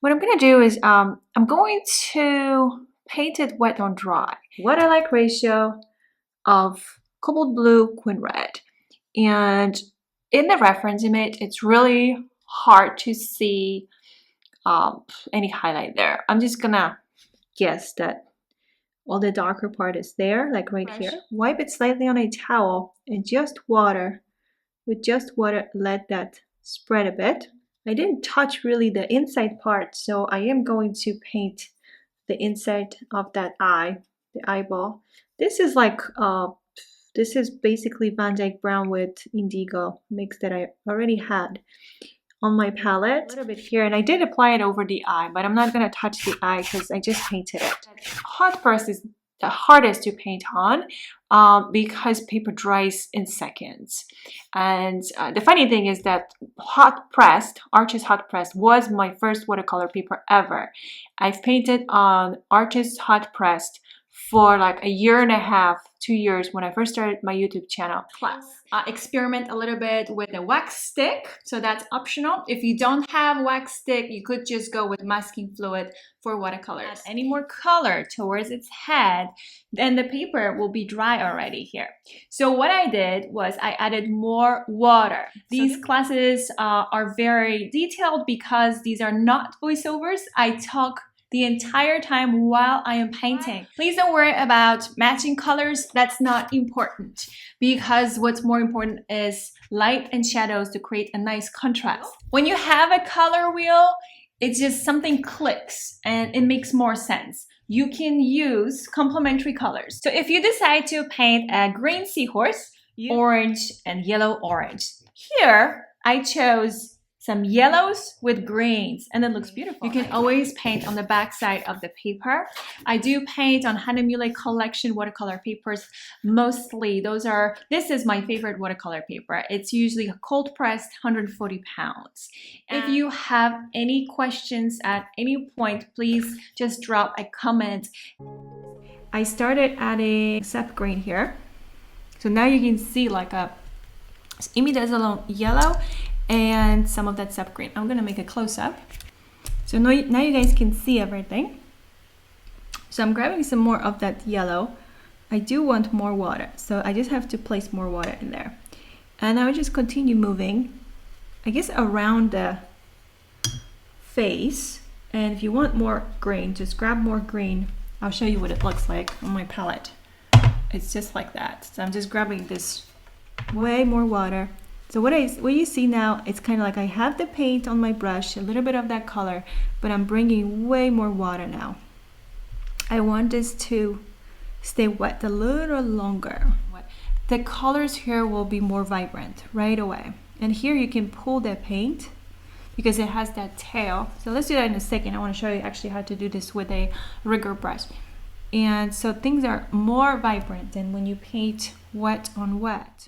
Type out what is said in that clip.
What I'm gonna do is I'm going to paint it wet on dry. What I like ratio of cobalt blue, queen red. And in the reference image, it's really hard to see any highlight there. I'm just gonna guess that all the darker part is there, like right here. Wipe it slightly on a towel and just water. With just water, let that spread a bit. I didn't touch really the inside part, so I am going to paint the inside of that eye, the eyeball. This is like this is basically Van Dyke brown with indigo mix that I already had on my palette. A little bit here, and I did apply it over the eye, but I'm not gonna touch the eye because I just painted it. Hot press is the hardest to paint on because paper dries in seconds. And the funny thing is that Arches hot pressed was my first watercolor paper ever. I've painted on Arches hot pressed for like a year and a half, 2 years when I first started my YouTube channel. Plus, experiment a little bit with a wax stick, so that's optional. If you don't have wax stick, you could just go with masking fluid for watercolors. Add any more color towards its head, then the paper will be dry already here. So what I did was I added more water. These classes are very detailed because these are not voiceovers. I talk the entire time while I am painting. Please don't worry about matching colors. That's not important because what's more important is light and shadows to create a nice contrast. When you have a color wheel, it's just something clicks and it makes more sense. You can use complementary colors. So if you decide to paint a green seahorse, orange and yellow orange. Here, I chose some yellows with greens and it looks beautiful. You can always paint on the back side of the paper. I do paint on Hannah Mule collection watercolor papers. Mostly this is my favorite watercolor paper. It's usually a cold pressed 140 pounds. If you have any questions at any point, please just drop a comment. I started adding sap green here. So now you can see like a imidazzle yellow and some of that sap green. I'm gonna make a close-up. So now you guys can see everything. So I'm grabbing some more of that yellow. I do want more water, so I just have to place more water in there. And I will just continue moving, I guess, around the face. And if you want more green, just grab more green. I'll show you what it looks like on my palette. It's just like that. So I'm just grabbing this way more water. So what you see now, it's kind of like I have the paint on my brush, a little bit of that color, but I'm bringing way more water now. I want this to stay wet a little longer. The colors here will be more vibrant right away. And here you can pull the paint because it has that tail. So let's do that in a second. I want to show you actually how to do this with a rigger brush. And so things are more vibrant than when you paint wet on wet.